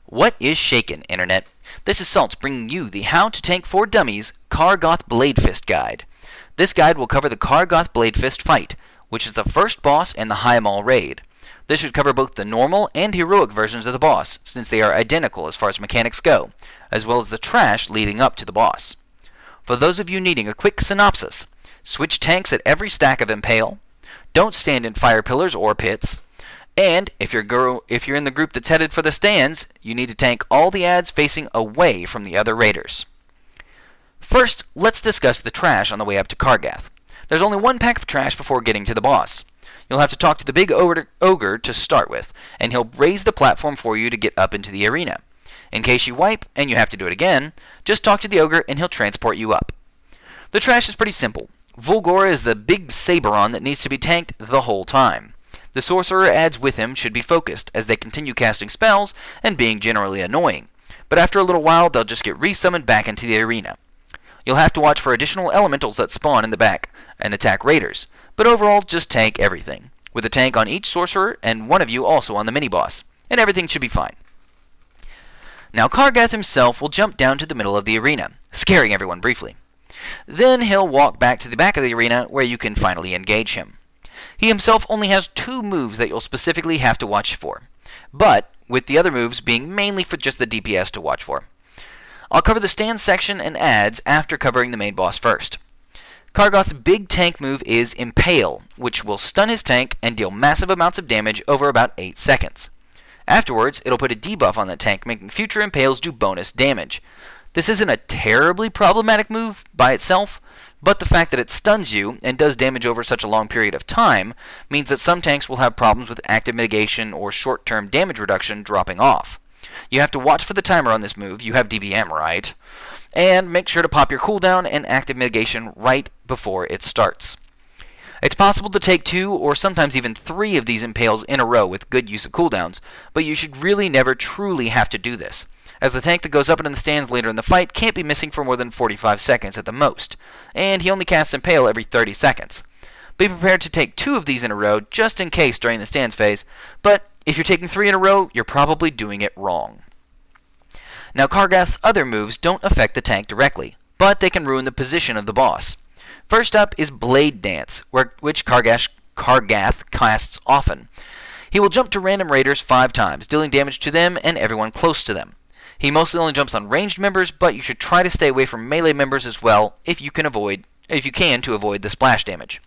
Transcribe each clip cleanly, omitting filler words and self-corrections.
What is shaken, Internet? This is Salts bringing you the How to Tank for Dummies Kargath Bladefist guide. This guide will cover the Kargath Bladefist fight, which is the first boss in the Highmaul raid. This should cover both the normal and heroic versions of the boss, since they are identical as far as mechanics go, as well as the trash leading up to the boss. For those of you needing a quick synopsis, switch tanks at every stack of Impale, don't stand in fire pillars or pits, and if you're in the group that's headed for the stands, you need to tank all the ads facing away from the other raiders. First, let's discuss the trash on the way up to Kargath. There's only one pack of trash before getting to the boss. You'll have to talk to the big ogre to start with, and he'll raise the platform for you to get up into the arena. In case you wipe, and you have to do it again, just talk to the ogre and he'll transport you up. The trash is pretty simple. Vulgora is the big Saberon that needs to be tanked the whole time. The sorcerer ads with him should be focused, as they continue casting spells and being generally annoying, but after a little while they'll just get resummoned back into the arena. You'll have to watch for additional elementals that spawn in the back and attack raiders, but overall just tank everything, with a tank on each sorcerer and one of you also on the mini-boss, and everything should be fine. Now Kargath himself will jump down to the middle of the arena, scaring everyone briefly. Then he'll walk back to the back of the arena where you can finally engage him. He himself only has 2 moves that you'll specifically have to watch for, but with the other moves being mainly for just the DPS to watch for. I'll cover the stand section and ads after covering the main boss first. Kargath's big tank move is Impale, which will stun his tank and deal massive amounts of damage over about 8 seconds. Afterwards, it'll put a debuff on that tank, making future Impales do bonus damage. This isn't a terribly problematic move by itself, but the fact that it stuns you and does damage over such a long period of time means that some tanks will have problems with active mitigation or short-term damage reduction dropping off. You have to watch for the timer on this move, you have DBM, right? And make sure to pop your cooldown and active mitigation right before it starts. It's possible to take 2 or sometimes even 3 of these Impales in a row with good use of cooldowns, but you should really never truly have to do this, as the tank that goes up into the stands later in the fight can't be missing for more than 45 seconds at the most, and he only casts Impale every 30 seconds. Be prepared to take 2 of these in a row just in case during the stands phase, but if you're taking 3 in a row, you're probably doing it wrong. Now Kargath's other moves don't affect the tank directly, but they can ruin the position of the boss. First up is Blade Dance, which Kargath casts often. He will jump to random raiders 5 times, dealing damage to them and everyone close to them. He mostly only jumps on ranged members, but you should try to stay away from melee members as well if you can to avoid the splash damage.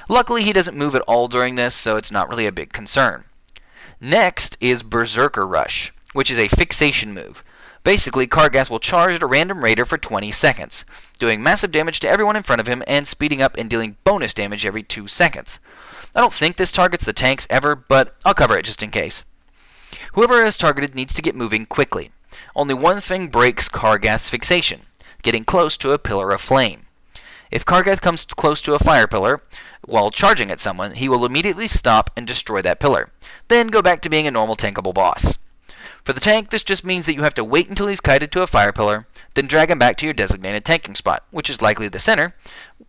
Luckily, he doesn't move at all during this, so it's not really a big concern. Next is Berserker Rush, which is a fixation move. Basically, Kargath will charge at a random raider for 20 seconds, doing massive damage to everyone in front of him and speeding up and dealing bonus damage every 2 seconds. I don't think this targets the tanks ever, but I'll cover it just in case. Whoever is targeted needs to get moving quickly. Only one thing breaks Kargath's fixation: getting close to a pillar of flame. If Kargath comes close to a fire pillar while charging at someone, he will immediately stop and destroy that pillar, then go back to being a normal tankable boss. For the tank, this just means that you have to wait until he's kited to a fire pillar, then drag him back to your designated tanking spot, which is likely the center,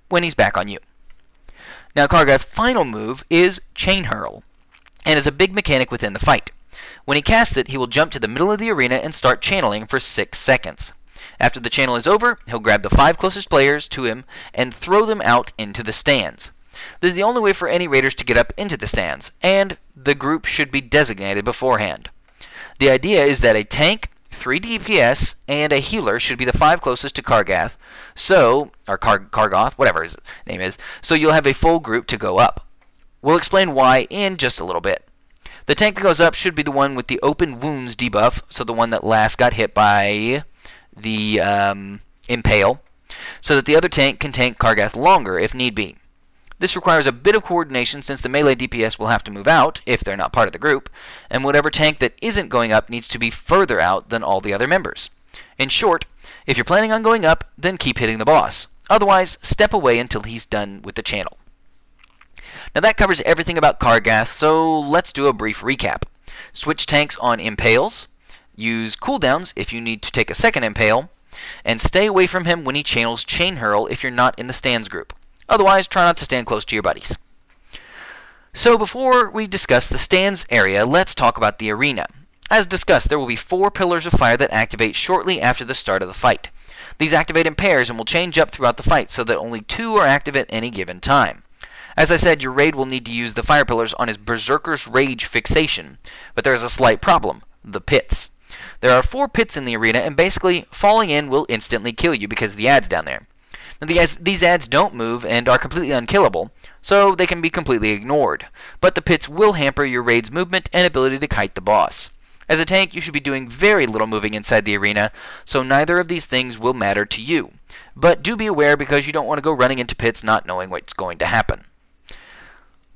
when he's back on you. Now Kargath's final move is Chain Hurl, and is a big mechanic within the fight. When he casts it, he will jump to the middle of the arena and start channeling for 6 seconds. After the channel is over, he'll grab the 5 closest players to him and throw them out into the stands. This is the only way for any raiders to get up into the stands, and the group should be designated beforehand. The idea is that a tank, 3 DPS, and a healer should be the 5 closest to Kargath, or Kargath, whatever his name is, so you'll have a full group to go up. We'll explain why in just a little bit. The tank that goes up should be the one with the open wounds debuff, so the one that last got hit by the Impale, so that the other tank can tank Kargath longer if need be. This requires a bit of coordination since the melee DPS will have to move out, if they're not part of the group, and whatever tank that isn't going up needs to be further out than all the other members. In short, if you're planning on going up, then keep hitting the boss. Otherwise, step away until he's done with the channel. Now that covers everything about Kargath, so let's do a brief recap. Switch tanks on Impales, use cooldowns if you need to take a second Impale, and stay away from him when he channels Chain Hurl if you're not in the stands group. Otherwise, try not to stand close to your buddies. So before we discuss the stands area, let's talk about the arena. As discussed, there will be 4 pillars of fire that activate shortly after the start of the fight. These activate in pairs and will change up throughout the fight so that only 2 are active at any given time. As I said, your raid will need to use the fire pillars on his Berserker's Rage fixation, but there is a slight problem: the pits. There are 4 pits in the arena, and basically, falling in will instantly kill you because of the adds down there. Now, these adds don't move and are completely unkillable, so they can be completely ignored, but the pits will hamper your raid's movement and ability to kite the boss. As a tank, you should be doing very little moving inside the arena, so neither of these things will matter to you. But do be aware, because you don't want to go running into pits not knowing what's going to happen.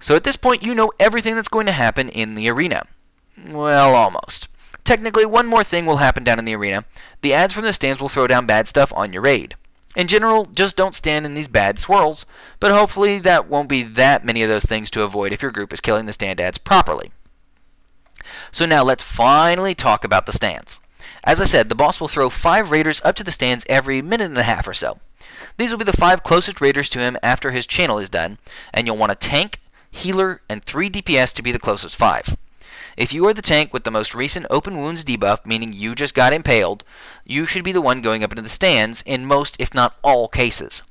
So at this point, you know everything that's going to happen in the arena. Well, almost. Technically, one more thing will happen down in the arena. The adds from the stands will throw down bad stuff on your raid. In general, just don't stand in these bad swirls, but hopefully that won't be that many of those things to avoid if your group is killing the stand adds properly. So now let's finally talk about the stands. As I said, the boss will throw 5 raiders up to the stands every minute and a half or so. These will be the 5 closest raiders to him after his channel is done, and you'll want a tank, healer, and 3 DPS to be the closest 5. If you are the tank with the most recent open wounds debuff, meaning you just got impaled, you should be the one going up into the stands in most, if not all, cases.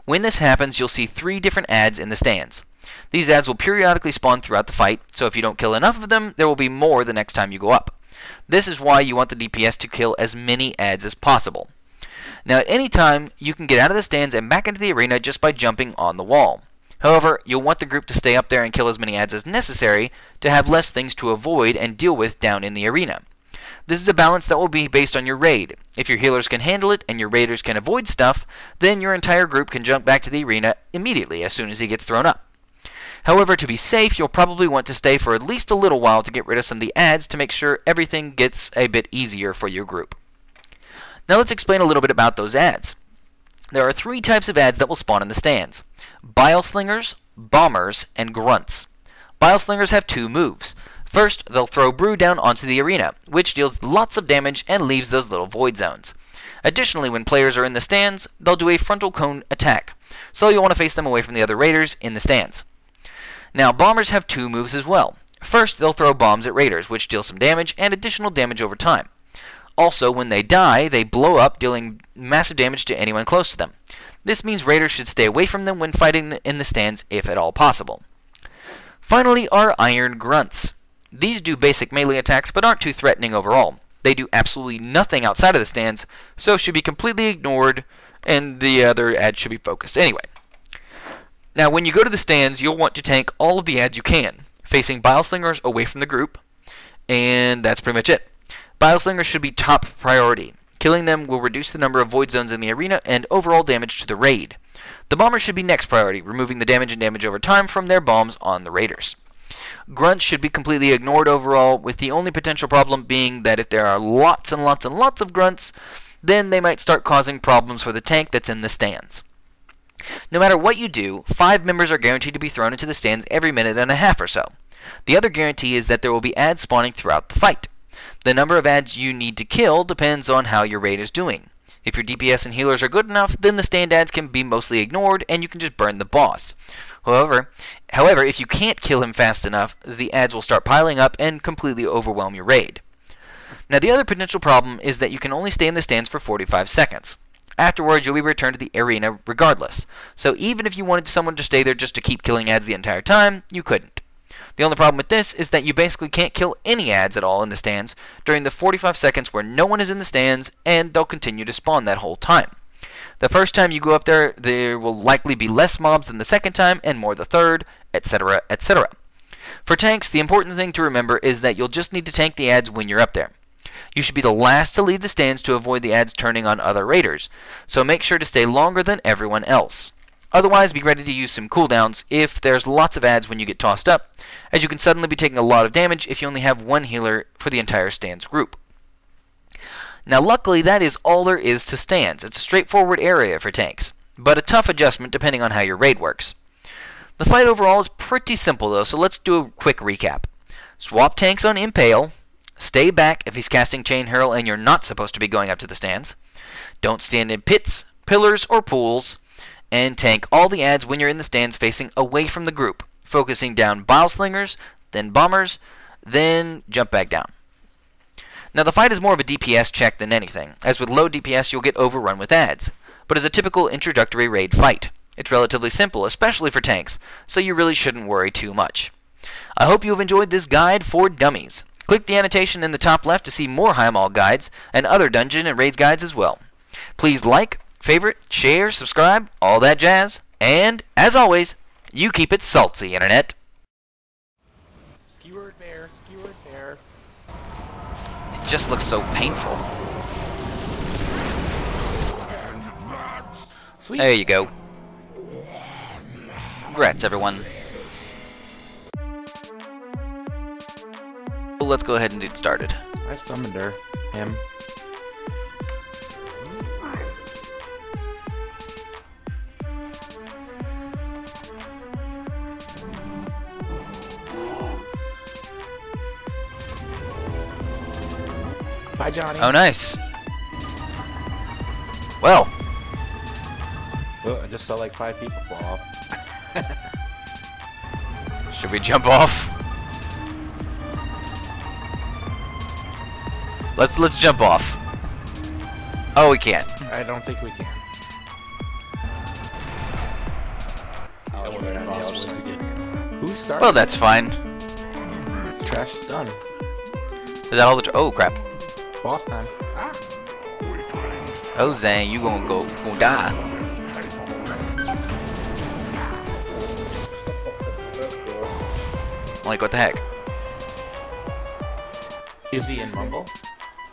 When this happens, you'll see 3 different adds in the stands. These adds will periodically spawn throughout the fight, so if you don't kill enough of them, there will be more the next time you go up. This is why you want the DPS to kill as many adds as possible. Now, at any time, you can get out of the stands and back into the arena just by jumping on the wall. However, you'll want the group to stay up there and kill as many adds as necessary to have less things to avoid and deal with down in the arena. This is a balance that will be based on your raid. If your healers can handle it and your raiders can avoid stuff, then your entire group can jump back to the arena immediately as soon as he gets thrown up. However, to be safe, you'll probably want to stay for at least a little while to get rid of some of the adds to make sure everything gets a bit easier for your group. Now let's explain a little bit about those adds. There are 3 types of adds that will spawn in the stands: Bile Slingers, Bombers, and Grunts. Bile Slingers have 2 moves. First, they'll throw brew down onto the arena, which deals lots of damage and leaves those little void zones. Additionally, when players are in the stands, they'll do a frontal cone attack, so you'll want to face them away from the other raiders in the stands. Now, Bombers have 2 moves as well. First, they'll throw bombs at raiders, which deal some damage and additional damage over time. Also, when they die, they blow up, dealing massive damage to anyone close to them. This means raiders should stay away from them when fighting in the stands, if at all possible. Finally are Iron Grunts. These do basic melee attacks, but aren't too threatening overall. They do absolutely nothing outside of the stands, so should be completely ignored, and the other adds should be focused anyway. Now, when you go to the stands, you'll want to tank all of the adds you can, facing Bile Slingers away from the group, and that's pretty much it. Bile Slingers should be top priority. Killing them will reduce the number of void zones in the arena and overall damage to the raid. The Bombers should be next priority, removing the damage and damage over time from their bombs on the raiders. Grunts should be completely ignored overall, with the only potential problem being that if there are lots and lots and lots of grunts, then they might start causing problems for the tank that's in the stands. No matter what you do, 5 members are guaranteed to be thrown into the stands every minute and a half or so. The other guarantee is that there will be adds spawning throughout the fight. The number of adds you need to kill depends on how your raid is doing. If your DPS and healers are good enough, then the stand adds can be mostly ignored and you can just burn the boss. However, if you can't kill him fast enough, the adds will start piling up and completely overwhelm your raid. Now, the other potential problem is that you can only stay in the stands for 45 seconds. Afterwards, you'll be returned to the arena regardless. So even if you wanted someone to stay there just to keep killing adds the entire time, you couldn't. The only problem with this is that you basically can't kill any adds at all in the stands during the 45 seconds where no one is in the stands, and they'll continue to spawn that whole time. The first time you go up there, there will likely be less mobs than the second time, and more the third, etc., etc. For tanks, the important thing to remember is that you'll just need to tank the adds when you're up there. You should be the last to leave the stands to avoid the adds turning on other raiders, so make sure to stay longer than everyone else. Otherwise, be ready to use some cooldowns if there's lots of adds when you get tossed up, as you can suddenly be taking a lot of damage if you only have one healer for the entire stands group. Now, luckily, that is all there is to stands. It's a straightforward area for tanks, but a tough adjustment depending on how your raid works. The fight overall is pretty simple though, so let's do a quick recap. Swap tanks on Impale. Stay back if he's casting Chain Hurl and you're not supposed to be going up to the stands. Don't stand in pits, pillars, or pools. And tank all the adds when you're in the stands facing away from the group, focusing down Bile Slingers, then Bombers, then jump back down. Now the fight is more of a DPS check than anything, as with low DPS you'll get overrun with ads, but is a typical introductory raid fight. It's relatively simple, especially for tanks, so you really shouldn't worry too much. I hope you have enjoyed this guide for dummies. Click the annotation in the top left to see more Highmaul guides and other dungeon and raid guides as well. Please like, favorite, share, subscribe, all that jazz, and, as always, you keep it salty, Internet. Skewered bear, skewered bear. It just looks so painful. Sweet. There you go. Congrats, everyone. Well, let's go ahead and get started. I summoned her. Him. Bye, Johnny. Oh, nice. Well. Oh, I just saw like 5 people fall off. Should we jump off? Let's jump off. Oh, we can't. I don't think we can. Who started? Well, that's fine. Trash is done. Is that all the? Oh crap! Boss time. Ah. Oh Zang, you gonna die. Like what the heck? Is he in Mumble?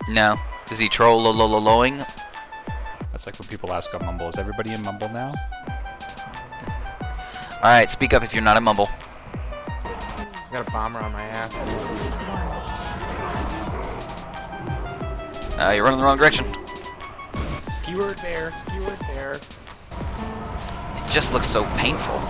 No. Is he troll-lo-lo-lo-loing? That's like when people ask on Mumble, is everybody in Mumble now? Alright, speak up if you're not a Mumble. I got a bomber on my ass. You're running the wrong direction. Skewered bear, skewered bear. It just looks so painful.